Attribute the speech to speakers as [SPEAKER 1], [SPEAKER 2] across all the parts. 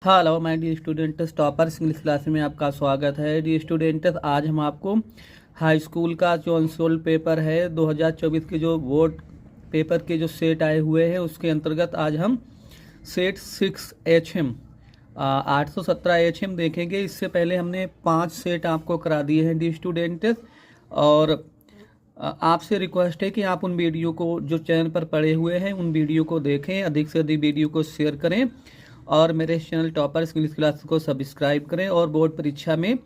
[SPEAKER 1] Hello my dear students, toppers English class में आपका स्वागत है। डियर स्टूडेंट्स, आज हम आपको हाई स्कूल का जो अनसोल्ड पेपर है 2024 के जो बोर्ड पेपर के जो सेट आए हुए हैं उसके अंतर्गत आज हम सेट 6 HM 817 HM देखेंगे। इससे पहले हमने 5 सेट आपको करा दिए हैं डियर स्टूडेंट्स, और आपसे रिक्वेस्ट है कि आप उन वीडियो को जो चैनल पर पड़े हुए हैं उन वीडियो को देखें, अधिक से अधिक वीडियो को शेयर करें और मेरे चैनल टॉपर्स इंग्लिश क्लास को सब्सक्राइब करें। और बोर्ड परीक्षा में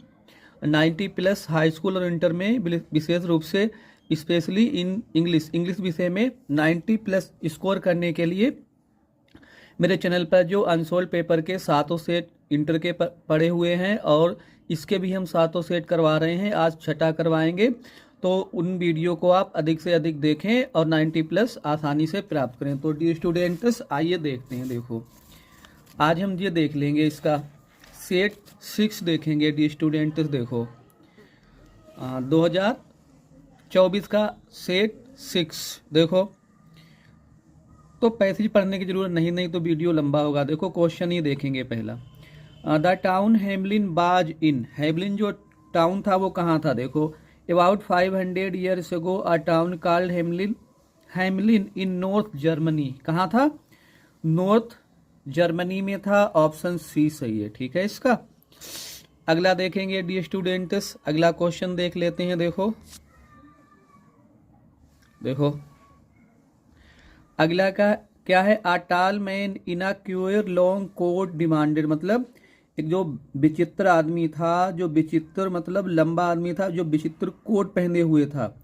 [SPEAKER 1] 90+ हाई स्कूल और इंटर में विशेष रूप से स्पेशली इन इंग्लिश विषय में 90+ स्कोर करने के लिए मेरे चैनल पर जो अनसोल्ड पेपर के 7 सेट इंटर के पड़े हुए हैं और इसके भी हम 7 सेट करवा रहे हैं, आज 6 करवाएंगे। तो उन वीडियो को आप अधिक से अधिक देखें और 90+ आसानी से प्राप्त करें। तो डियर स्टूडेंट्स, आइए देखते हैं। देखो, आज हम ये देख लेंगे, इसका सेट 6 देखेंगे डियर स्टूडेंट्स। देखो 2024 का सेट 6 देखो। तो पैसेज पढ़ने की जरूरत नहीं तो वीडियो लंबा होगा। देखो क्वेश्चन ही देखेंगे। पहला, द टाउन हेमलिन बाज इन। हेमलिन जो टाउन था वो कहाँ था? देखो, about 500 years ago a town called Hamelin in north Germany. कहाँ था? नॉर्थ जर्मनी में था। ऑप्शन सी सही है, ठीक है इसका। अगला देखेंगे डियर स्टूडेंट्स, अगला क्वेश्चन देख लेते हैं। देखो अगला का क्या है? A tall man in a queer long coat demanded. मतलब एक जो विचित्र आदमी था, जो विचित्र मतलब लंबा आदमी था, जो विचित्र कोट पहने हुए था,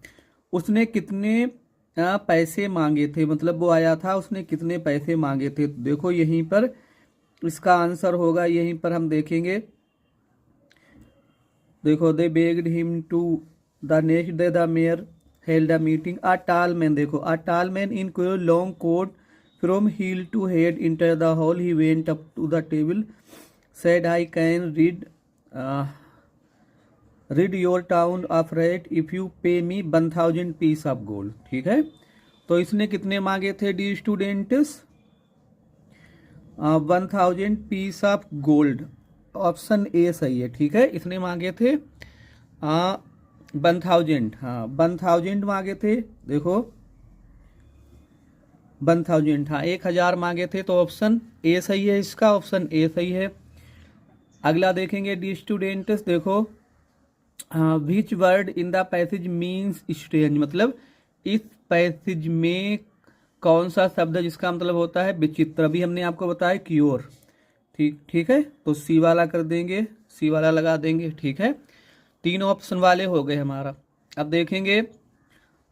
[SPEAKER 1] उसने कितने पैसे मांगे थे? मतलब वो आया था, उसने कितने पैसे मांगे थे? देखो यहीं पर इसका आंसर होगा, यहीं पर हम देखेंगे। देखो, they begged him to the next day the mayor held a meeting. A tall man, देखो a tall man in queer long coat from heel to head enter the hall he went up to the table said I can rid your town of rat if you pay me 1000 piece of gold. ठीक है, तो इसने कितने मांगे थे dear students? 1000 piece of gold. Option A सही है, ठीक है। इसने मांगे थे 1000, हाँ 1000 मांगे थे। देखो 1000, हाँ 1000 मांगे थे, तो ऑप्शन ए सही है इसका। ऑप्शन ए सही है। अगला देखेंगे डी स्टूडेंट्स। देखो, which word in the passage means strange. मतलब इस पैसेज में कौन सा शब्द है जिसका मतलब होता है विचित्र? अभी हमने आपको बताया क्योर। ठीक है, तो सी वाला कर देंगे, सी वाला लगा देंगे। ठीक है, 3 ऑप्शन वाले हो गए हमारा। अब देखेंगे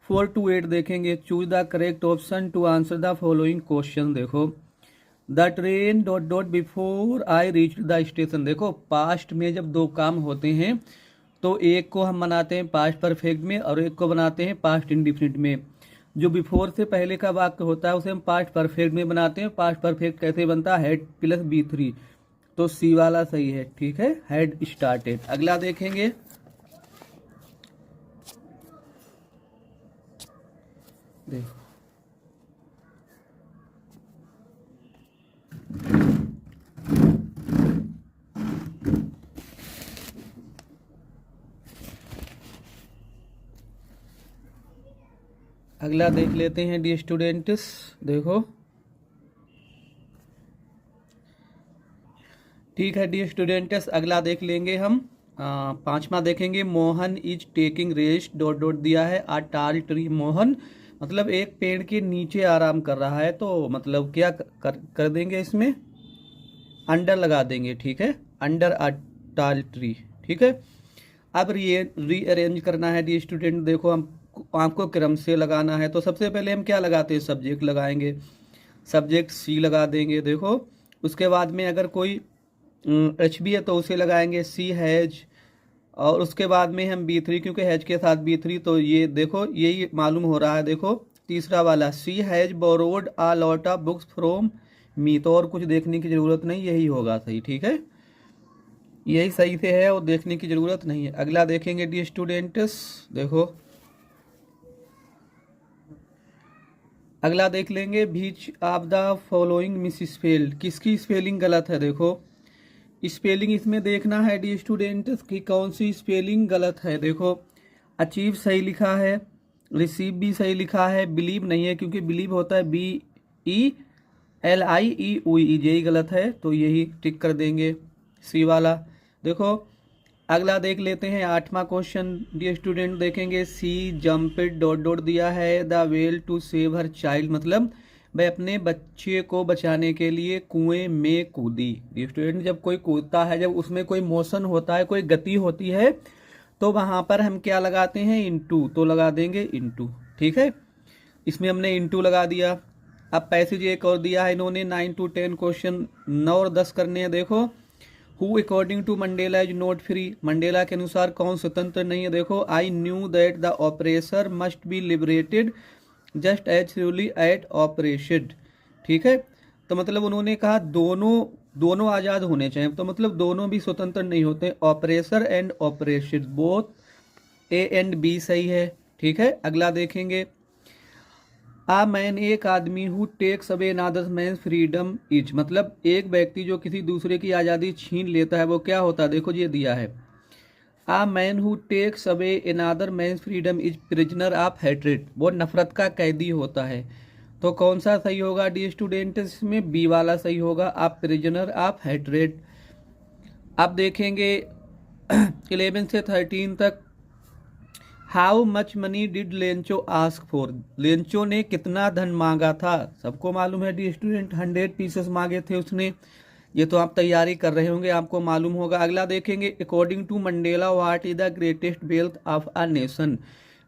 [SPEAKER 1] 4 to 8 देखेंगे। Choose the correct option to answer the following question. देखो, the train dot dot before I reach the station. देखो, पास्ट में जब 2 काम होते हैं तो एक को हम बनाते हैं पास्ट परफेक्ट में और एक को बनाते हैं पास्ट इंडिफिनिट में। जो बिफोर से पहले का वाक्य होता है उसे हम पास्ट परफेक्ट में बनाते हैं। पास्ट परफेक्ट कैसे बनता है? Had plus B3। तो सी वाला सही है, ठीक है, हैड स्टार्टेड। अगला देखेंगे। देखो अगला देख लेते हैं डी स्टूडेंट्स। देखो, ठीक है डी स्टूडेंट्स, अगला देख लेंगे हम। 5वां देखेंगे। Mohan is taking rest dot dot दिया है अ टाल ट्री। मोहन मतलब एक पेड़ के नीचे आराम कर रहा है, तो मतलब क्या कर देंगे इसमें? अंडर लगा देंगे, ठीक है, अंडर अ टाल ट्री। ठीक है, अब रीअरेंज करना है डी स्टूडेंट। देखो, हम आपको क्रम से लगाना है, तो सबसे पहले हम क्या लगाते हैं? सब्जेक्ट लगाएंगे, सब्जेक्ट सी लगा देंगे। देखो, उसके बाद में अगर कोई HB है तो उसे लगाएंगे सी हैज, और उसके बाद में हम B3, क्योंकि हैज के साथ B3, तो ये देखो यही मालूम हो रहा है। देखो तीसरा वाला, she has borrowed a lot of books from me, तो और कुछ देखने की जरूरत नहीं, यही होगा सही। ठीक है, यही सही से है और देखने की जरूरत नहीं है। अगला देखेंगे डी स्टूडेंट्स। देखो, अगला देख लेंगे। Which of the following misspelled. किसकी स्पेलिंग गलत है? देखो, स्पेलिंग इसमें देखना है डी स्टूडेंट्स कि कौन सी स्पेलिंग गलत है। देखो, अचीव सही लिखा है, रिसीव भी सही लिखा है, बिलीव नहीं है क्योंकि बिलीव होता है BELIEVE, यही गलत है तो यही टिक कर देंगे सी वाला। देखो अगला देख लेते हैं 8वां क्वेश्चन डी स्टूडेंट देखेंगे। सी जम्पिड डॉट डॉट दिया है the well to save her child, मतलब वह अपने बच्चे को बचाने के लिए कुएं में कूदी। डी स्टूडेंट जब कोई कूदता है, जब उसमें कोई मोशन होता है, कोई गति होती है, तो वहां पर हम क्या लगाते हैं, इनटू, तो लगा देंगे इनटू। ठीक है, इसमें हमने इनटू लगा दिया। अब पैसेज एक और दिया है इन्होंने 9 to 10 क्वेश्चन 9 और 10 करने हैं। देखो, who according to Mandela is not free, Mandela के अनुसार कौन स्वतंत्र नहीं है। देखो, I knew that the oppressor must be liberated just as surely at operation. ठीक है, तो मतलब उन्होंने कहा दोनों आज़ाद होने चाहिए, तो मतलब दोनों भी स्वतंत्र नहीं होते। Oppressor and operation both A and B सही है। ठीक है, अगला देखेंगे। आ मैन एक आदमी who takes away another man freedom is, मतलब एक व्यक्ति जो किसी दूसरे की आज़ादी छीन लेता है वो क्या होता है। देखो ये दिया है, a man who takes away another man freedom is prisoner of hatred, वो नफरत का कैदी होता है। तो कौन सा सही होगा डी स्टूडेंट, इसमें बी वाला सही होगा, आप प्रिजनर ऑफ हेट्रेड। अब देखेंगे 11 से 13 तक। How much money did Lencho ask for, Lencho ने कितना धन मांगा था। सबको मालूम है डी स्टूडेंट 100 पीसेस मांगे थे उसने। ये तो आप तैयारी कर रहे होंगे, आपको मालूम होगा। अगला देखेंगे, according to Mandela what is the greatest wealth of a nation,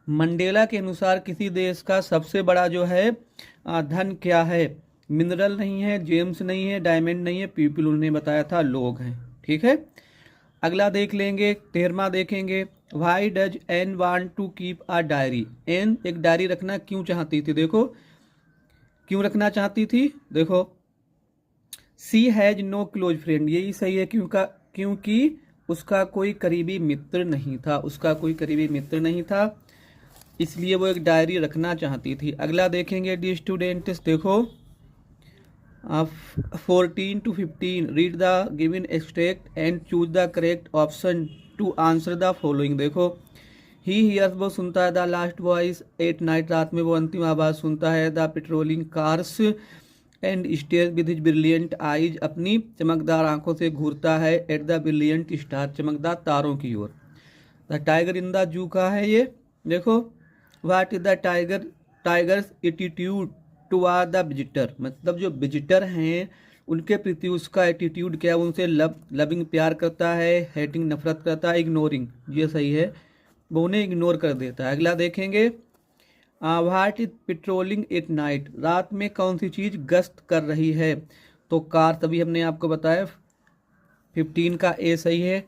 [SPEAKER 1] Mandela के अनुसार किसी देश का सबसे बड़ा जो है धन क्या है। मिनरल नहीं है, जेम्स नहीं है, डायमंड नहीं है, पीपल उन्होंने बताया था लोग हैं। ठीक है, अगला देख लेंगे 13वां देखेंगे। Why does Anne want to keep a diary, Anne एक डायरी रखना क्यों चाहती थी। देखो क्यों रखना चाहती थी, देखो सी हैज नो क्लोज फ्रेंड, यही सही है क्योंकि उसका कोई करीबी मित्र नहीं था, उसका कोई करीबी मित्र नहीं था, इसलिए वो एक डायरी रखना चाहती थी। अगला देखेंगे डी स्टूडेंट्स, देखो 14 to 15 read the given extract and choose the correct option to answer the following. देखो, ही हियर्स वो सुनता है, the last voice at night, रात में वो अंतिम आवाज़ सुनता है, the patrolling cars and stare with his brilliant eyes, अपनी चमकदार आंखों से घूरता है, एट द ब्रिलियंट स्टार, चमकदार तारों की ओर। The tiger in the zoo का है ये। देखो, what is the tiger's attitude toward the visitor, मतलब जो विजिटर हैं उनके प्रति उसका एटीट्यूड क्या है, उनसे लविंग प्यार करता है, हेटिंग नफरत करता है, इग्नोरिंग ये सही है, वो उन्हें इग्नोर कर देता है। अगला देखेंगे, what is patrolling eight night, रात में कौन सी चीज़ गश्त कर रही है। तो कार, तभी हमने आपको बताया 15 का ए सही है,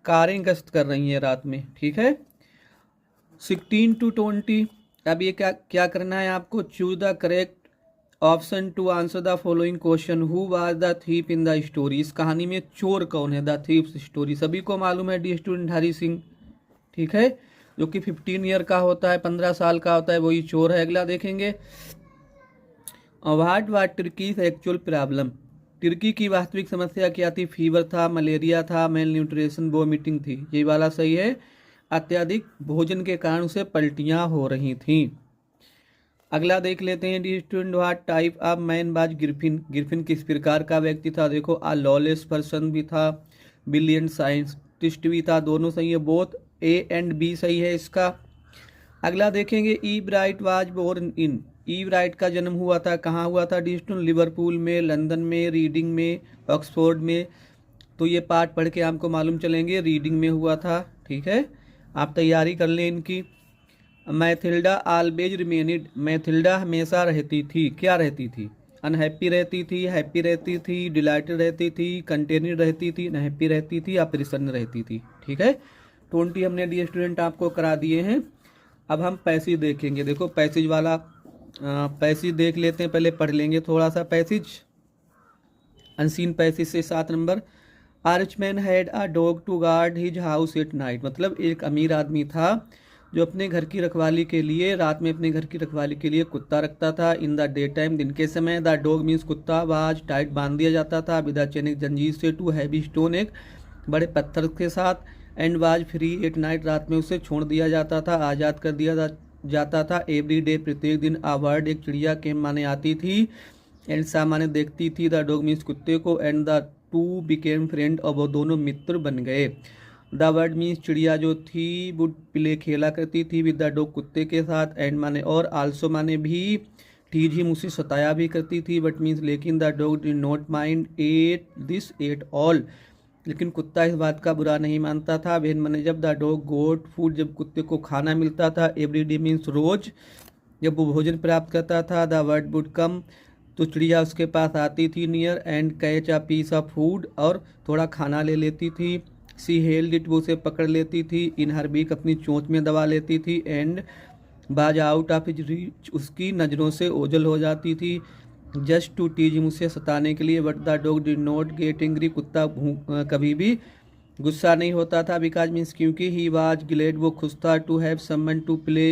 [SPEAKER 1] कारें गश्त कर रही हैं रात में। ठीक है, 16 to 20। अब ये क्या करना है आपको, choose the correct option to answer the following question. Who was the thief in the story, इस कहानी में चोर कौन है, द थीफ स्टोरी। सभी को मालूम है डी स्टूडेंट हरी सिंह। ठीक है, जो कि 15 ईयर का होता है, 15 साल का होता है, वही चोर है। अगला देखेंगे, what was Tricki actual problem, Tricki की वास्तविक समस्या क्या थी। फीवर था, मलेरिया था, मेल न्यूट्रिशन, वोमिटिंग थी, ये वाला सही है, अत्यधिक भोजन के कारण उसे पलटियां हो रही थीं। अगला देख लेते हैं dear student, what type of man was Griffin, Griffin किस प्रकार का व्यक्ति था। देखो, आ लॉलेस पर्सन भी था, ब्रिलियंट साइंटिस्ट भी था, दोनों सही है, बोथ ए एंड बी सही है इसका। अगला देखेंगे, Eve Wright was born in, Eve Wright का जन्म हुआ था, कहाँ हुआ था डी स्टूडेंट, लिवरपूल में, लंदन में, रीडिंग में, ऑक्सफोर्ड में। तो ये पाठ पढ़ के आपको मालूम चलेंगे, रीडिंग में हुआ था। ठीक है, आप तैयारी कर लें इनकी। मैथिल्डा ऑलवेज रिमेनिड, मैथिल्डा हमेशा रहती थी, क्या रहती थी, अनहैप्पी रहती थी, हैप्पी रहती थी, डिलाइटेड रहती थी, कंटेनिड रहती थी, अनहैप्पी रहती थी, या प्रसन्न रहती थी। ठीक है, 20 हमने डी स्टूडेंट आपको करा दिए हैं। अब हम पैसेज देखेंगे। देखो पैसेज वाला पैसेज देख लेते हैं, पहले पढ़ लेंगे थोड़ा सा पैसेज। अनसीन पैसेज से 7 नंबर, a rich man had a dog to guard his house at night, मतलब एक अमीर आदमी था जो अपने घर की रखवाली के लिए, रात में अपने घर की रखवाली के लिए कुत्ता रखता था। इन द डे टाइम, दिन के समय। द डॉग मीन्स कुत्ता वाज टाइट, बांध दिया जाता था विद अ चेन, एक जंजीर से, टू हैवी स्टोन, एक बड़े पत्थर के साथ। And was free at night, रात में उसे छोड़ दिया जाता था, आज़ाद कर दिया जाता था। एवरी डे, प्रत्येक दिन। आ बर्ड, एक चिड़िया, केम माने आती थी, एंड सा माने देखती थी, द डॉग मीन्स कुत्ते को, and the two became friend, और वो दोनों मित्र बन गए। द बर्ड मीन्स चिड़िया जो थी वुड प्ले, खेला करती थी, विद द डॉग, कुत्ते के साथ। एंड माने और, आल्सो माने भी, टीज ही, मुझसे सताया भी करती थी, बट मीन्स लेकिन, the dog did not mind at this at all, लेकिन कुत्ता इस बात का बुरा नहीं मानता था। वेन माने जब, द डॉग गोट फूड, जब कुत्ते को खाना मिलता था। एवरी डे मीन्स रोज, जब वो भोजन प्राप्त करता था। द बर्ड वुड कम, तो चिड़िया उसके पास आती थी, near, and catch a piece of food, और थोड़ा खाना ले लेती थी। सी हेल्ड इट, वो उसे पकड़ लेती थी। इन हर बीक, अपनी चोंच में दबा लेती थी। एंड बाज आउट ऑफ हिज रीच, उसकी नज़रों से ओझल हो जाती थी। जस्ट टू टीज, मुझसे सताने के लिए। But the dog did not get angry, कुत्ता कभी भी गुस्सा नहीं होता था। बिकॉज मीन्स, क्योंकि ही वाज ग्लेड, वो खुश था। To have someone to play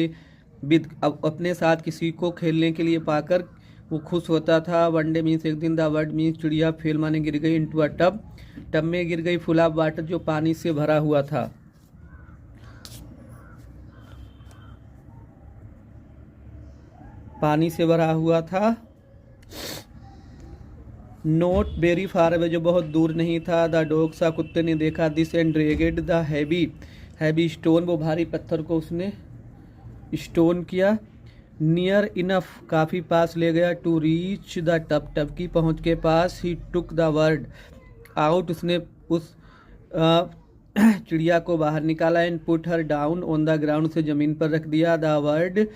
[SPEAKER 1] with, अपने साथ किसी को खेलने के लिए पाकर वो खुश होता था। वन डे मीन्स, एक दिन। द वर्ड मीन्स, चिड़िया, फेल माने गिर गई, इनटू अ टब, टब में गिर गई, फुल ऑफ वाटर, जो पानी से भरा हुआ था। पानी से भरा हुआ था। नोट वेरी फार अवे, जो बहुत दूर नहीं था। द डॉग सा, कुत्ते ने देखा। This and dragged the heavy stone, वो भारी पत्थर को उसने स्टोन किया। नियर इनफ, काफ़ी पास ले गया। To reach the tub, tub की पहुँच के पास। He took the bird out, उसने उस चिड़िया को बाहर निकाला। And put her down on the ground, से ज़मीन पर रख दिया। द वर्ड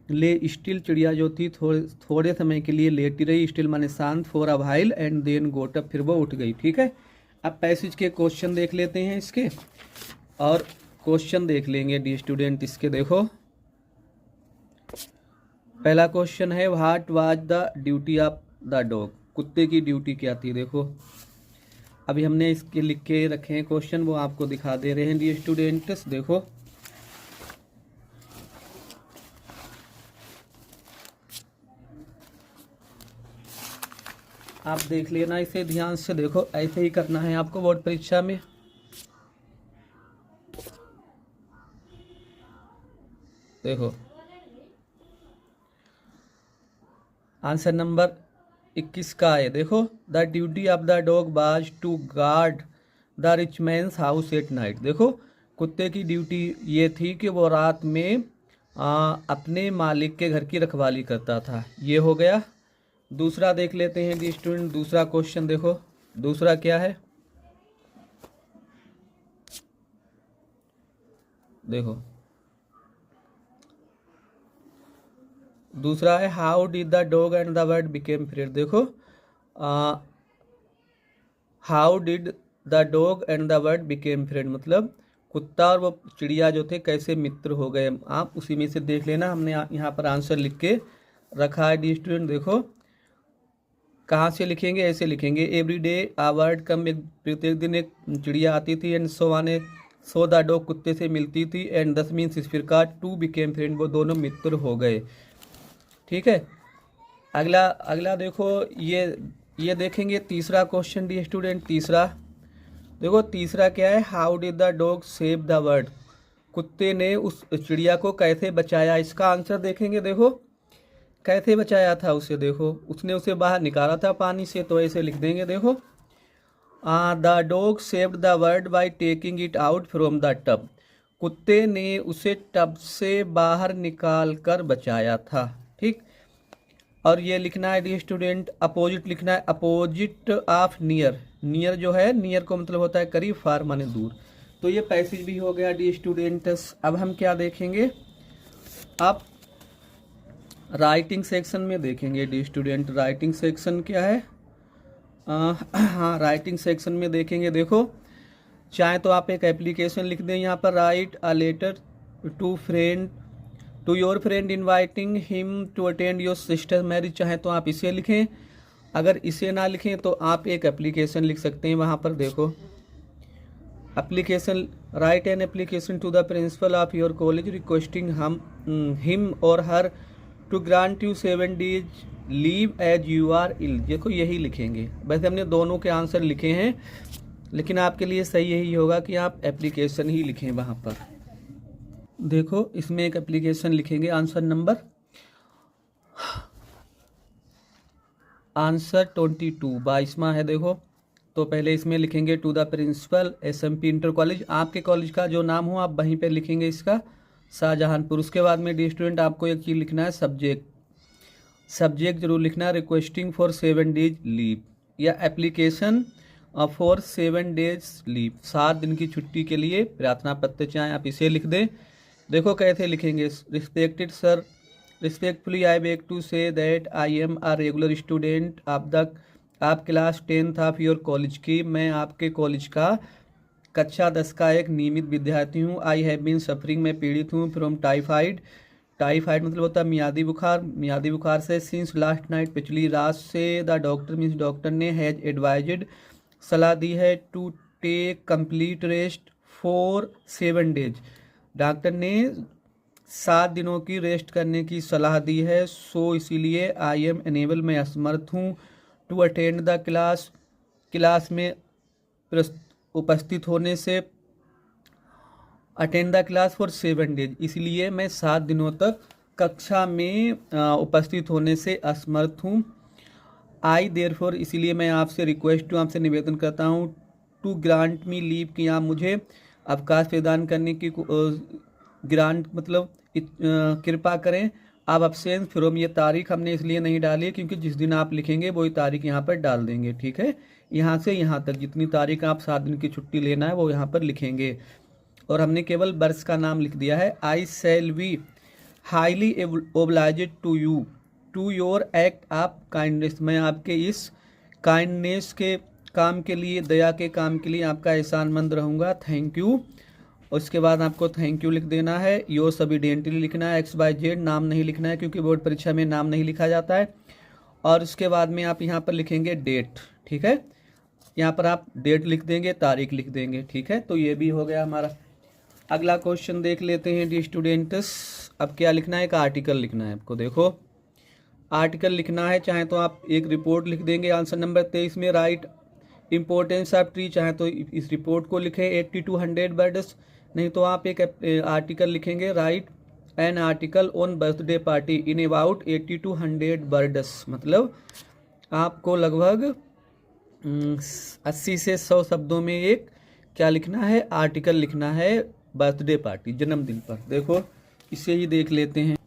[SPEAKER 1] ले स्टिल, चिड़िया जो थी थोड़े समय के लिए लेटी रही। स्टिल माने शांत। For a while, and then got up, फिर वो उठ गई। ठीक है, अब पैसेज के क्वेश्चन देख लेते हैं इसके, और क्वेश्चन देख लेंगे डी स्टूडेंट इसके। देखो, पहला क्वेश्चन है, what was the duty of the dog, कुत्ते की ड्यूटी क्या थी। देखो, अभी हमने इसके लिख के रखे हैं क्वेश्चन, वो आपको दिखा दे रहे हैं डी स्टूडेंट्स। देखो, आप देख लेना इसे ध्यान से। देखो, ऐसे ही करना है आपको बोर्ड परीक्षा में। देखो, आंसर नंबर 21 का है। देखो, the duty of the dog was to guard the rich man's house at night. देखो, कुत्ते की ड्यूटी ये थी कि वो रात में अपने मालिक के घर की रखवाली करता था। ये हो गया। दूसरा देख लेते हैं डी स्टूडेंट, दूसरा क्वेश्चन। देखो, दूसरा क्या है। देखो, दूसरा है, how did the dog and the bird became friend. देखो, how did the dog and the bird became friend, मतलब कुत्ता और वो चिड़िया जो थे कैसे मित्र हो गए। आप उसी में से देख लेना, हमने यहाँ पर आंसर लिख के रखा है डी स्टूडेंट। देखो, कहाँ से लिखेंगे, ऐसे लिखेंगे, एवरी डे आ वर्ड कम, एक प्रत्येक दिन एक चिड़िया आती थी। एंड सो माने, सो द डॉग, कुत्ते से मिलती थी। एंड 10 मीन्स, इस प्रकार टू बिकेम फ्रेंड, वो दोनों मित्र हो गए। ठीक है, अगला देखो, ये देखेंगे तीसरा क्वेश्चन डी स्टूडेंट। तीसरा देखो, तीसरा क्या है, how did the dog save the bird, कुत्ते ने उस चिड़िया को कैसे बचाया। इसका आंसर देखेंगे। देखो, कैसे बचाया था उसे। देखो, उसने उसे बाहर निकाला था पानी से, तो ऐसे लिख देंगे। देखो, the dog saved the bird by taking it out from the tub, कुत्ते ने उसे टब से बाहर निकाल कर बचाया था। ठीक, और ये लिखना है डी स्टूडेंट, अपोजिट लिखना है, अपोजिट ऑफ नियर। नियर जो है, नियर को मतलब होता है करीब, फार माने दूर। तो ये पैसेज भी हो गया डी स्टूडेंट्स। अब हम क्या देखेंगे, आप राइटिंग सेक्शन में देखेंगे डी स्टूडेंट। राइटिंग सेक्शन क्या है, हाँ, राइटिंग सेक्शन में देखेंगे। देखो, चाहे तो आप एक एप्लीकेशन लिख दें यहाँ पर, write a letter to your friend inviting him to attend your sister marriage, चाहे तो आप इसे लिखें। अगर इसे ना लिखें तो आप एक एप्लीकेशन लिख सकते हैं। वहाँ पर देखो, application, write an application to the principal of your college requesting him or her to grant you 7 days leave as you are ill. देखो यही लिखेंगे, वैसे हमने दोनों के आंसर लिखे हैं, लेकिन आपके लिए सही यही होगा कि आप एप्लीकेशन ही लिखें वहाँ पर। देखो इसमें एक एप्लीकेशन लिखेंगे, आंसर नंबर आंसर 22 22वां है। देखो तो पहले इसमें लिखेंगे to the principal SMP inter college, आपके कॉलेज का जो नाम हो आप वहीं पे लिखेंगे इसका, शाहजहानपुर। उसके बाद में डी स्टूडेंट आपको एक चीज़ लिखना है, सब्जेक्ट जरूर लिखना है, रिक्वेस्टिंग फॉर 7 days लीव या एप्लीकेशन फॉर 7 days लीव, 7 दिन की छुट्टी के लिए प्रार्थना पत्र चाहें, आप इसे लिख दें। देखो कैसे लिखेंगे, respected sir, respectfully I beg to say that I am a regular student of class 10th of your college की, मैं आपके कॉलेज का कक्षा 10 का एक नियमित विद्यार्थी हूँ। आई हैव बीन सफरिंग, मैं पीड़ित हूँ, फ्रॉम टाइफाइड मतलब होता है मियादी बुखार से, सिंस लास्ट नाइट, पिछली रात से, द डॉक्टर मीन्स डॉक्टर ने, हैज एडवाइज्ड, सलाह दी है, to take complete rest for 7 days, doctor ने 7 दिनों की रेस्ट करने की सलाह दी है। सो इसीलिए आई एम अनेबल, मैं असमर्थ हूँ, टू अटेंड द क्लास में उपस्थित होने से, attend the class for 7 days, इसलिए मैं 7 दिनों तक कक्षा में उपस्थित होने से असमर्थ हूँ। आई देयरफॉर, इसीलिए मैं आपसे रिक्वेस्ट आपसे निवेदन करता हूँ, टू ग्रांट मी लीव, कि आप मुझे अवकाश प्रदान करने की ग्रांट मतलब कृपा करें। आप अब्सेंस फ्रॉम, ये तारीख हमने इसलिए नहीं डाली है क्योंकि जिस दिन आप लिखेंगे वही तारीख यहाँ पर डाल देंगे, ठीक है। यहाँ से यहाँ तक जितनी तारीख आप 7 दिन की छुट्टी लेना है वो यहाँ पर लिखेंगे, और हमने केवल वर्ष का नाम लिख दिया है। I shall be highly obliged to you to your act of kindness, मैं आपके इस काइंडनेस के काम के लिए, दया के काम के लिए आपका एहसानमंद रहूँगा, थैंक यू। उसके बाद आपको थैंक यू लिख देना है। योर सबिडेंटली लिखना है, XYZ नाम नहीं लिखना है क्योंकि बोर्ड परीक्षा में नाम नहीं लिखा जाता है। और उसके बाद में आप यहाँ पर लिखेंगे डेट, ठीक है, यहाँ पर आप डेट लिख देंगे, तारीख लिख देंगे, ठीक है। तो ये भी हो गया हमारा। अगला क्वेश्चन देख लेते हैं डी स्टूडेंट्स। अब क्या लिखना है, एक आर्टिकल लिखना है आपको। देखो आर्टिकल लिखना है, चाहे तो आप एक रिपोर्ट लिख देंगे आंसर नंबर 23 में, राइट इम्पोर्टेंस ऑफ ट्री, चाहे तो इस रिपोर्ट को लिखें 80 to 100 वर्ड्स, नहीं तो आप एक आर्टिकल लिखेंगे, right an article on birthday party in about 80 to 100 words, मतलब आपको लगभग 80 से 100 शब्दों में एक क्या लिखना है, आर्टिकल लिखना है बर्थडे पार्टी, जन्मदिन पर। देखो इसे ही देख लेते हैं।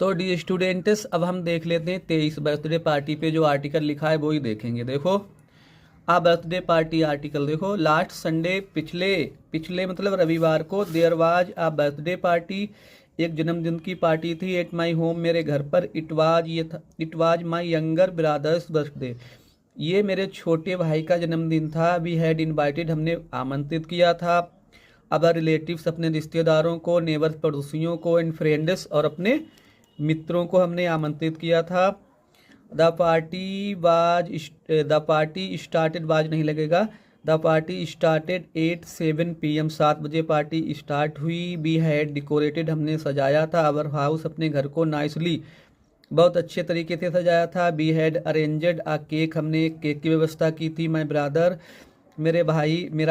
[SPEAKER 1] तो डी स्टूडेंट्स अब हम देख लेते हैं 23 बर्थडे पार्टी पे जो आर्टिकल लिखा है वो ही देखेंगे। देखो आ बर्थडे पार्टी आर्टिकल, देखो लास्ट संडे, पिछले मतलब रविवार को, there was a birthday party, एक जन्मदिन की पार्टी थी, एट माई होम, मेरे घर पर, it was my younger brothers birthday, ये मेरे छोटे भाई का जन्मदिन था। वी हैड इनवाइटेड, हमने आमंत्रित किया था, अदर रिलेटिव्स, अपने रिश्तेदारों को, नेबर्स, पड़ोसियों को, एंड फ्रेंड्स, और अपने मित्रों को हमने आमंत्रित किया था। द पार्टी स्टार्टेड, वाज नहीं लगेगा, the party started at 7 PM, 7 बजे पार्टी स्टार्ट हुई। वी हैड डेकोरेटेड, हमने सजाया था, आवर हाउस, अपने घर को, नाइसली, बहुत अच्छे तरीके से सजाया था। वी हैड अरेंजेड आ केक, हमने एक केक की व्यवस्था की थी। माई ब्रदर, मेरा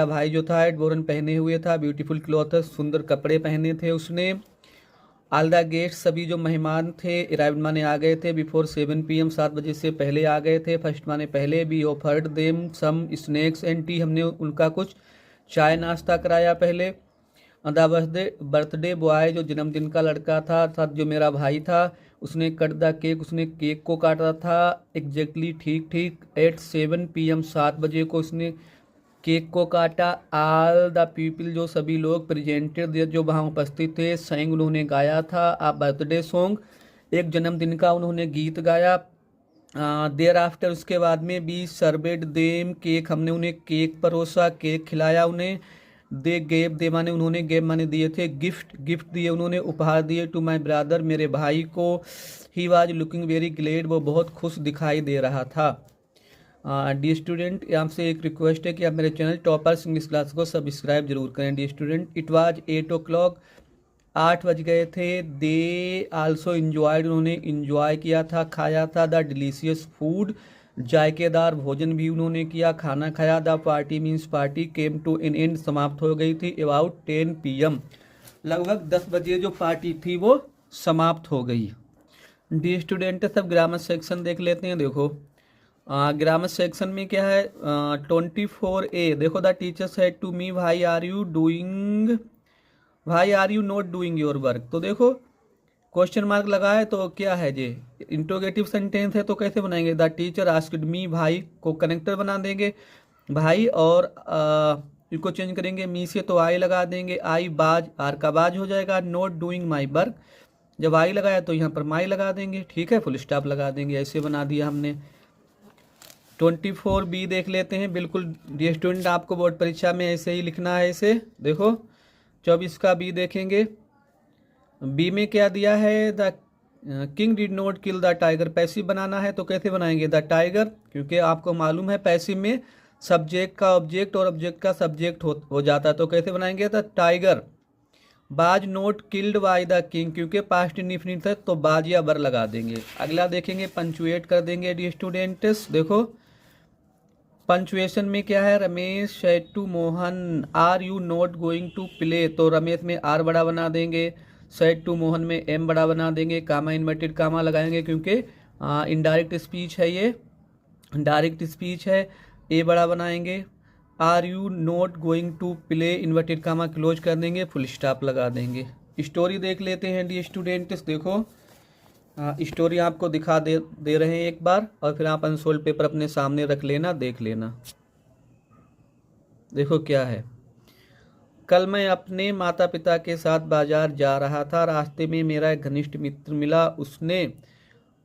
[SPEAKER 1] भाई जो था, एडबोरन पहने हुए था, ब्यूटीफुल क्लॉथ, सुंदर कपड़े पहने थे उसने। ऑल द गेस्ट, सभी जो मेहमान थे, अराइव्ड माने आ गए थे, बिफोर 7 PM, 7 बजे से पहले आ गए थे। फर्स्ट माने पहले, we offered them some snacks and tea, हमने उनका कुछ चाय नाश्ता कराया पहले। द बर्थडे बॉय, जो जन्मदिन का लड़का था, अर्थात जो मेरा भाई था, उसने कट द केक, उसने केक को काटा था एग्जैक्टली, ठीक एट 7 PM, 7 बजे को उसने केक को काटा। ऑल द पीपल, जो सभी लोग, प्रेजेंटेड, जो वहाँ उपस्थित थे, सैंग, उन्होंने गाया था, आ बर्थडे सॉन्ग, एक जन्मदिन का उन्होंने गीत गाया। देयर आफ्टर, उसके बाद में, बी सर्वेड देम केक, हमने उन्हें केक परोसा, केक खिलाया उन्हें। दे गेव, दे माने उन्होंने, गेव माने दिए थे, गिफ्ट दिए उन्होंने, उपहार दिए। टू माई ब्रदर, मेरे भाई को। He was looking very glad, वो बहुत खुश दिखाई दे रहा था। डी स्टूडेंट, आपसे एक रिक्वेस्ट है कि आप मेरे चैनल टॉपर्स इंग्लिश क्लास को सब्सक्राइब जरूर करें। Dear student, it was 8 o'clock, 8 बज गए थे। दे आल्सो इंजॉयड, उन्होंने इंजॉय किया था, खाया था। द डिलीशियस फूड, जायकेदार भोजन भी उन्होंने किया, खाना खाया। The party means party came to an end, समाप्त हो गई थी। अबाउट 10 PM, लगभग 10 बजे जो पार्टी थी वो समाप्त हो गई। डी स्टूडेंट, सब ग्रामर सेक्शन देख लेते हैं। देखो ग्रामर सेक्शन में क्या है, 24A। देखो, the teacher said to me why are you not doing your work. तो देखो क्वेश्चन मार्क लगा है तो क्या है जे, इंट्रोगेटिव सेंटेंस है तो कैसे बनाएंगे। द टीचर आस्क्ड मी, भाई को कनेक्टर बना देंगे भाई, और इसको चेंज करेंगे मी से तो आई लगा देंगे। आई बाज, आर का बाज हो जाएगा। नॉट डूइंग माई वर्क, जब आई लगाया तो यहाँ पर माई लगा देंगे, ठीक है, फुल स्टॉप लगा देंगे। ऐसे बना दिया हमने। 24B देख लेते हैं। बिल्कुल डी स्टूडेंट, आपको बोर्ड परीक्षा में ऐसे ही लिखना है। ऐसे देखो 24 का बी देखेंगे। बी में क्या दिया है, the king did not kill the tiger. Passive बनाना है तो कैसे बनाएंगे, द टाइगर, क्योंकि आपको मालूम है पैसिव में सब्जेक्ट का ऑब्जेक्ट और ऑब्जेक्ट का सब्जेक्ट हो जाता है, तो कैसे बनाएंगे, द टाइगर बाज not killed by the king, क्योंकि पास्ट इंडेफिनिट है तो बाज या बर लगा देंगे। अगला देखेंगे, पंचुएट कर देंगे डी स्टूडेंट्स। देखो पंचुएशन में क्या है, Ramesh said to Mohan are you not going to play, तो रमेश में आर बड़ा बना देंगे, सेड टू मोहन में एम बड़ा बना देंगे, कामा इन्वर्टेड कामा लगाएंगे क्योंकि इनडायरेक्ट स्पीच है, ये डायरेक्ट स्पीच है। ए बड़ा बनाएंगे। Are you not going to play, inverted comma close कर देंगे, फुल स्टॉप लगा देंगे। स्टोरी देख लेते हैं डी स्टूडेंट्स। देखो स्टोरी आपको दिखा दे रहे हैं एक बार, और फिर आप अनसोल्ड पेपर अपने सामने रख लेना, देख लेना। देखो क्या है, कल मैं अपने माता पिता के साथ बाजार जा रहा था। रास्ते में मेरा एक घनिष्ठ मित्र मिला, उसने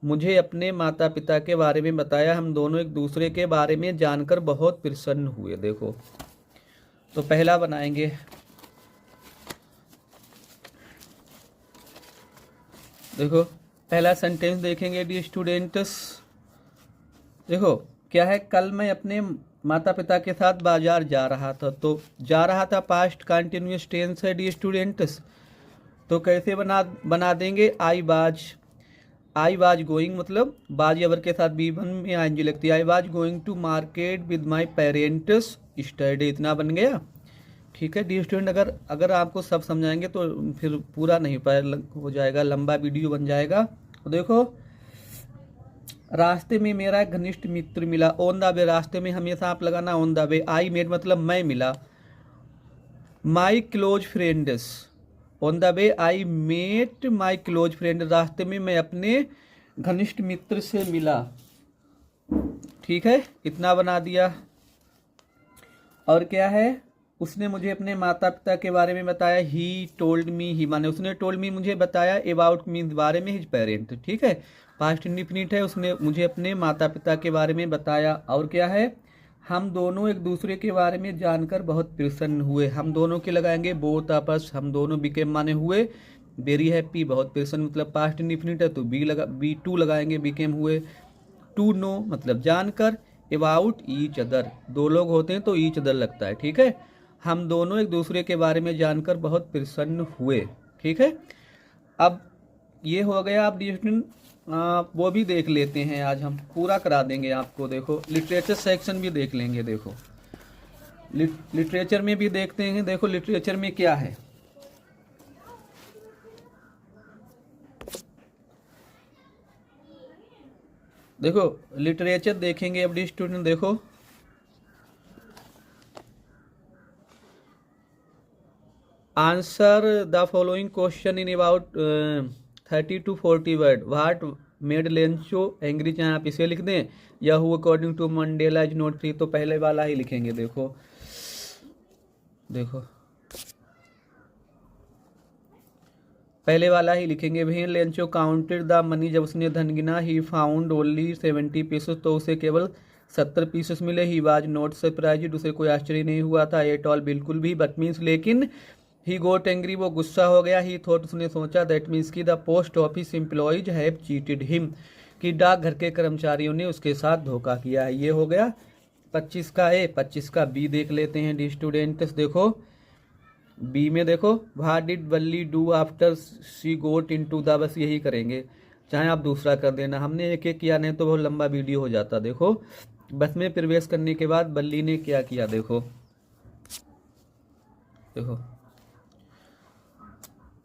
[SPEAKER 1] मुझे अपने माता पिता के बारे में बताया। हम दोनों एक दूसरे के बारे में जानकर बहुत प्रसन्न हुए। देखो तो पहला बनाएंगे, देखो पहला सेंटेंस देखेंगे डी स्टूडेंट्स। देखो क्या है, कल मैं अपने माता पिता के साथ बाजार जा रहा था, तो जा रहा था पास्ट कंटिन्यूअस टेंस है डी स्टूडेंट्स, तो कैसे बना देंगे, आई बाज गोइंग, मतलब बाज अवर के साथ B1 में आएंगे लगती है। I was going to market with my parents study, इतना बन गया, ठीक है डी स्टूडेंट। अगर आपको सब समझाएंगे तो फिर पूरा नहीं हो जाएगा, लंबा वीडियो बन जाएगा। तो देखो रास्ते में मेरा एक घनिष्ठ मित्र मिला। ऑन द वे, रास्ते में हमेशा आप लगाना on the way. I met मतलब मैं मिला। My close friends, on the way I met my close friend, रास्ते में मैं अपने घनिष्ठ मित्र से मिला, ठीक है, इतना बना दिया। और क्या है, उसने मुझे अपने माता पिता के बारे में बताया। ही टोल्ड मी, ही माने उसने, टोल्ड मी मुझे बताया, अबाउट मीन्स बारे में, हिज पेरेंट, ठीक है, पास्ट इंडेफिनिट है, उसने मुझे अपने माता पिता के बारे में बताया। और क्या है, हम दोनों एक दूसरे के बारे में जानकर बहुत प्रसन्न हुए। हम दोनों के लगाएंगे बोथ आपस, हम दोनों बिकेम माने हुए, वेरी हैप्पी, बहुत प्रसन्न मतलब पास्ट इंडेफिनिट है तो B2 लगाएंगे, बिकेम हुए। टू नो मतलब जानकर, अबाउट ईच अदर, दो लोग होते हैं तो ईच अदर लगता है, ठीक है, हम दोनों एक दूसरे के बारे में जानकर बहुत प्रसन्न हुए, ठीक है। अब ये हो गया, आप वो भी देख लेते हैं, आज हम पूरा करा देंगे आपको। देखो लिटरेचर सेक्शन भी देख लेंगे। देखो लिटरेचर में भी देखते हैं। देखो लिटरेचर में क्या है, देखो लिटरेचर देखेंगे अब स्टूडेंट। देखो answer the following question in about 30 to 40 word. What made Lencho angry, चाहे आप इसे लिख दें, या who according to Mandela is not free, तो पहले वाला ही लिखेंगे। देखो पहले वाला ही लिखेंगे। When Lencho counted the money, जब उसने धन गिना, ही फाउंड ओनली 70 पीसेस, तो उसे केवल 70 पीसेस मिले। ही वाज नॉट सरप्राइज्ड, उसे कोई आश्चर्य नहीं हुआ था। एट ऑल बिल्कुल भी, बट मीन्स लेकिन। ही गोट एंग्री, वो गुस्सा हो गया। ही थॉट, उसने सोचा। दैट मीन्स की the post office employees have cheated him, कि डाकघर के कर्मचारियों ने उसके साथ धोखा किया है। ये हो गया 25 का ए। 25 का बी देख लेते हैं डी स्टूडेंट्स। देखो बी में देखो, what did Valli do after she got into the bus, यही करेंगे, चाहे आप दूसरा कर देना, हमने एक एक किया, नहीं तो बहुत लंबा वीडियो हो जाता। देखो बस में प्रवेश करने के बाद बल्ली ने क्या किया, देखो देखो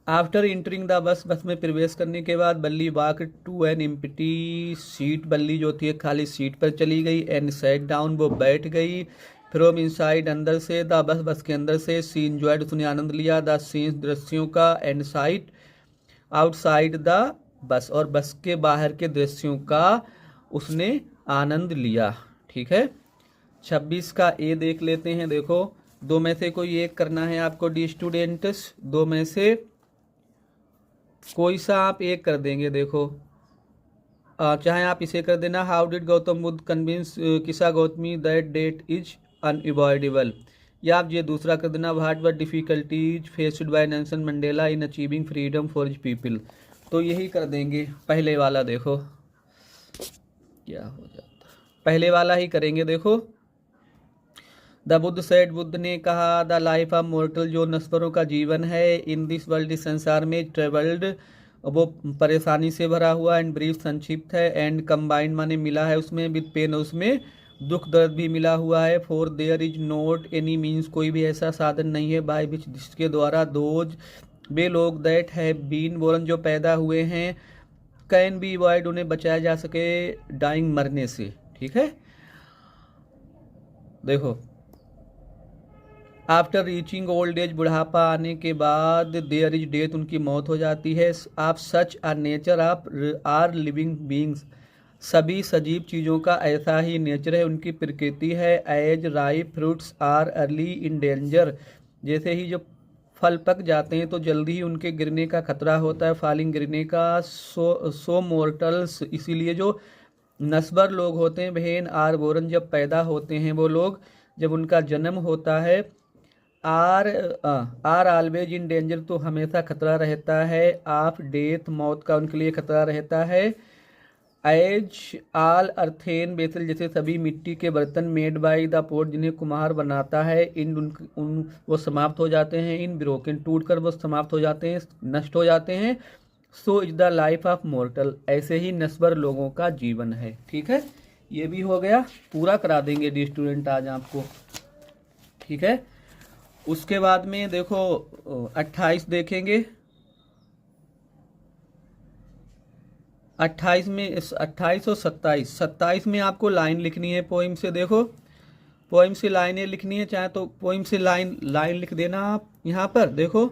[SPEAKER 1] आफ्टर इंटरिंग द बस, बस में प्रवेश करने के बाद Valli walk to an empty seat, Valli जो थी खाली सीट पर चली गई, एंड सैट डाउन, वो बैठ गई, फ्रॉम इनसाइड, अंदर से, द बस, बस के अंदर से, सी एंजॉयड, उसने आनंद लिया, द सीन्स, दृश्यों का, and site, outside the bus, और बस के बाहर के दृश्यों का उसने आनंद लिया। ठीक है। 26 का ए देख लेते हैं। देखो दो में से कोई एक करना है आपको डी स्टूडेंट्स, दो में से कोई सा आप एक कर देंगे। देखो चाहे आप इसे कर देना, how did Gautam Buddha convince Kisa Gautami that death is unavoidable, या आप ये दूसरा कर देना, what were difficulties faced by Nelson Mandela in achieving freedom for his people. तो यही कर देंगे पहले वाला। देखो क्या हो जाता, पहले वाला ही करेंगे। देखो द बुद्ध सेड, बुद्ध ने कहा, द लाइफ ऑफ मोर्टल, जो नश्वरों का जीवन है, इन दिस वर्ल्ड, इस संसार में, ट्रेवल्ड, वो परेशानी से भरा हुआ, एंड ब्रीफ, संक्षिप्त है, एंड कंबाइंड माने मिला है उसमें, विद पेन, उसमें दुख दर्द भी मिला हुआ है, for their is not any means, कोई भी ऐसा साधन नहीं है, बाय विच, जिसके द्वारा, दोज, वे लोग, दैट हैव बीन बोर्न, जो पैदा हुए हैं, कैन बी अवॉइड, उन्हें बचाया जा सके, डाइंग, मरने से। ठीक है। देखो आफ्टर रीचिंग ओल्ड एज, बुढ़ापा आने के बाद, देयर इज डेथ, उनकी मौत हो जाती है, आप such a nature of our living beings, सभी सजीव चीज़ों का ऐसा ही नेचर है, उनकी प्रकृति है, as ripe fruits are early in danger, जैसे ही जो फल पक जाते हैं तो जल्दी ही उनके गिरने का खतरा होता है, फॉलिंग, गिरने का, सो मोर्टल्स, इसीलिए जो नस्बर लोग होते हैं, बहन आर बोरन, जब पैदा होते हैं वो लोग, जब उनका जन्म होता है, आर ऑलवेज इन डेंजर, तो हमेशा खतरा रहता है, ऑफ डेथ, मौत का उनके लिए खतरा रहता है, एज आल अर्थेन बेसल, जैसे सभी मिट्टी के बर्तन, मेड बाई द पोट, जिन्हें कुम्हार बनाता है, इन उन वो समाप्त हो जाते हैं, इन ब्रोकन, टूट कर वो समाप्त हो जाते हैं, नष्ट हो जाते हैं, so is the life of mortar, ऐसे ही नस्बर लोगों का जीवन है। ठीक है, ये भी हो गया, पूरा करा देंगे डी स्टूडेंट आज आपको। ठीक है। उसके बाद में देखो 28 देखेंगे। 28 में 28 और 27, 27 में आपको लाइन लिखनी है पोइम से। देखो पोइम से लाइनें लिखनी है, चाहे तो पोइम से लाइन लिख देना आप यहाँ पर। देखो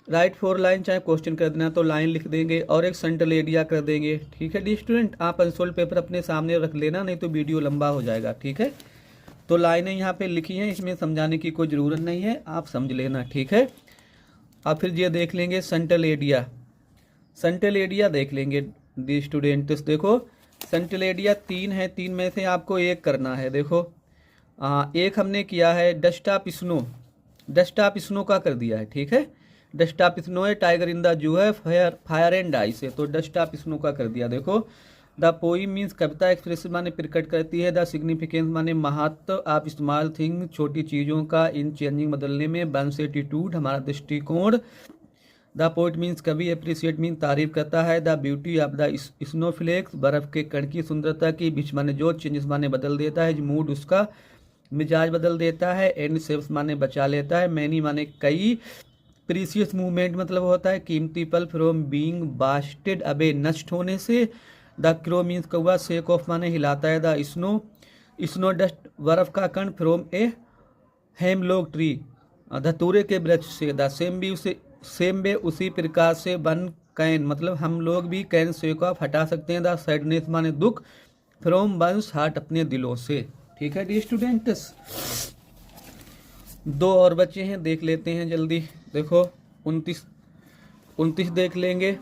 [SPEAKER 1] राइट 4 लाइन, चाहे क्वेश्चन कर देना तो लाइन लिख देंगे, और एक सेंट्रल एरिया कर देंगे। ठीक है डी स्टूडेंट, आप अनसोल्ड पेपर अपने सामने रख लेना, नहीं तो वीडियो लंबा हो जाएगा। ठीक है। तो लाइनें यहाँ पे लिखी हैं, इसमें समझाने की कोई ज़रूरत नहीं है, आप समझ लेना। ठीक है। अब फिर ये देख लेंगे सेंट्रल एरिया। सेंट्रल एरिया देख लेंगे दी स्टूडेंट्स। देखो सेंट्रल एरिया 3 है, 3 में से आपको एक करना है। देखो एक हमने किया है dust of snow, dust of snow का कर दिया है। ठीक है। डस्ट ऑफ स्नो है, टाइगर इन द जू है, फायर एंड आइस है, तो डस्ट ऑफ स्नो का कर दिया। देखो the poem means Kavita, express माने प्रकट करती है, द सिग्निफिकेंस माने महत्व ऑफ स्मॉल थिंग, छोटी चीज़ों का, इन चेंजिंग बदलने में, बंस एटीट्यूड हमारा दृष्टिकोण, द पोइट मीन्स कवि, अप्रिशिएट मीन्स तारीफ करता है, the beauty of the snowflakes बर्फ के कण की सुंदरता की, बीच माने जो, चेंजेस माने बदल देता है, मूड उसका मिजाज बदल देता है, एंड सेव्स माने बचा लेता है, मैनी माने कई, प्रीसियस मूवमेंट मतलब होता है कीमती पल, फ्रॉम बीइंग बास्टेड अबे नष्ट होने से, द क्रो मीन्स कौवा, शेक ऑफ माने हिलाता है, द स्नो डस्ट बर्फ का कण, फ्रॉम ए हेमलॉक ट्री धतूरे के वृक्ष से, द सेम वे उसी प्रकार से, बन कैन मतलब हम लोग भी कैन शेक ऑफ हटा सकते हैं, द सैडनेस माने दुख, फ्रॉम बंस हार्ट अपने दिलों से। ठीक है डी स्टूडेंट्स। 2 और बच्चे हैं, देख लेते हैं जल्दी। देखो 29 देख लेंगे।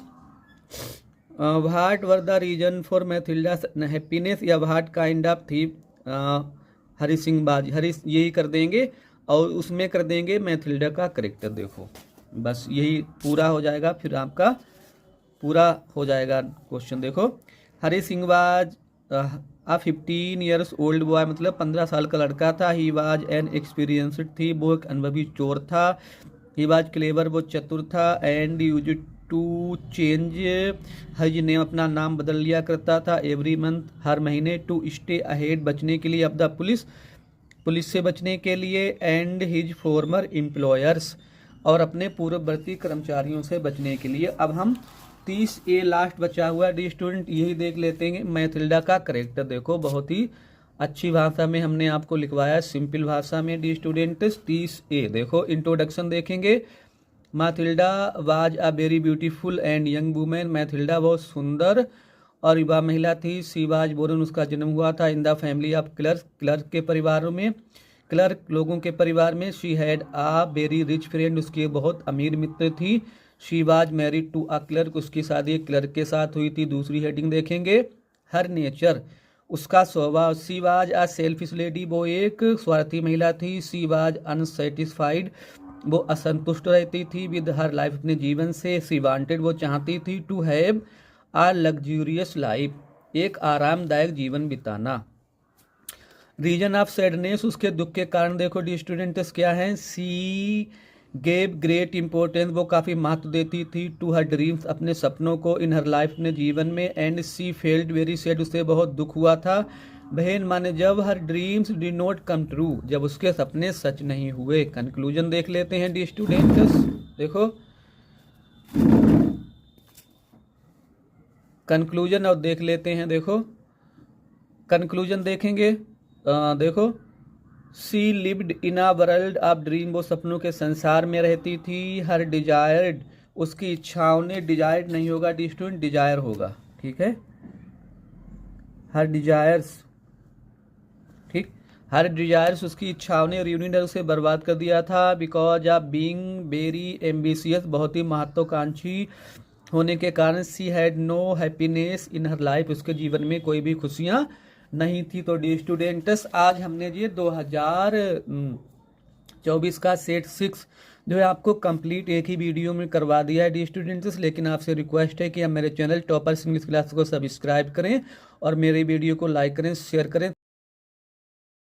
[SPEAKER 1] What were the reason for Mathilda's happiness, या what kind of thief Hari Singh बाजी, हरी यही कर देंगे, और उसमें कर देंगे मैथिल्डा का करेक्टर। देखो बस यही पूरा हो जाएगा, फिर आपका पूरा हो जाएगा क्वेश्चन। देखो Hari Singh was a 15 years old boy, मतलब 15 साल का लड़का था। ही वाज एन एक्सपीरियंस्ड थी, वो एक अनुभवी चोर था। ही वाज क्लेवर, वो चतुर था। एंड यूज टू चेंज हज नेम, अपना नाम बदल लिया करता था एवरी मंथ, हर महीने। टू स्टे अहेड, बचने के लिए। अब द पुलिस, पुलिस से बचने के लिए। एंड हिज फॉर्मर एम्प्लॉयर्स, और अपने पूर्ववर्ती कर्मचारियों से बचने के लिए। अब हम 30A लास्ट बचा हुआ है डी स्टूडेंट, यही देख लेते हैं। मैथिल्डा का करेक्टर देखो, बहुत ही अच्छी भाषा में हमने आपको लिखवाया, सिंपल भाषा में डी स्टूडेंट। 30A देखो, इंट्रोडक्शन देखेंगे। Matilda was a very beautiful and young women, Matilda बहुत सुंदर और युवा महिला थी। सी वाज बोर्न, उसका जन्म हुआ था in the family of clerk, clerk के परिवारों में, क्लर्क लोगों के परिवार में। She had a very rich friend, उसकी बहुत अमीर मित्र थी। She was married to a clerk, उसकी शादी एक क्लर्क के साथ हुई थी। दूसरी हेडिंग देखेंगे, हर नेचर, उसका स्वभाव। She was a selfish lady, वो एक स्वार्थी महिला थी। सी वाज अनसेटिस्फाइड, वो असंतुष्ट रहती थी विद हर लाइफ, अपने जीवन से। सी वांटेड, वो चाहती थी to have a luxurious life, एक आरामदायक जीवन बिताना। रीजन ऑफ सैडनेस, उसके दुख के कारण देखो डी स्टूडेंट्स क्या है। सी गेव ग्रेट इंपॉर्टेंस, वो काफ़ी महत्व देती थी टू हर ड्रीम्स, अपने सपनों को। इन हर लाइफ, अपने जीवन में। And C felt very sad, उसे बहुत दुख हुआ था। बहन माने जब हर dreams D not come true, जब उसके सपने सच नहीं हुए। कंक्लूजन देख लेते हैं डी स्टूडेंट्स, देखो कंक्लूजन और देख लेते हैं। देखो कंक्लूजन देखेंगे, देखो she lived in a world of dream, वो सपनों के संसार में रहती थी। हर डिजायर्ड, उसकी इच्छाओं ने, डिजायर्ड नहीं होगा डी स्टूडेंट, डिजायर होगा, ठीक है। हर डिजायर्स, ठीक, हर डिजायर्स, उसकी इच्छाओं ने, रियूनियन उसे बर्बाद कर दिया था। Because of being very ambitious, बहुत ही महत्वाकांक्षी होने के कारण। She had no happiness in her life, उसके जीवन में कोई भी खुशियाँ नहीं थी। तो डी स्टूडेंट्स आज हमने ये 2024 का सेट 6 जो है आपको कंप्लीट एक ही वीडियो में करवा दिया है डी स्टूडेंट्स। लेकिन आपसे रिक्वेस्ट है कि आप मेरे चैनल टॉपर्स इंग्लिश क्लास को सब्सक्राइब करें और मेरे वीडियो को लाइक करें, शेयर करें।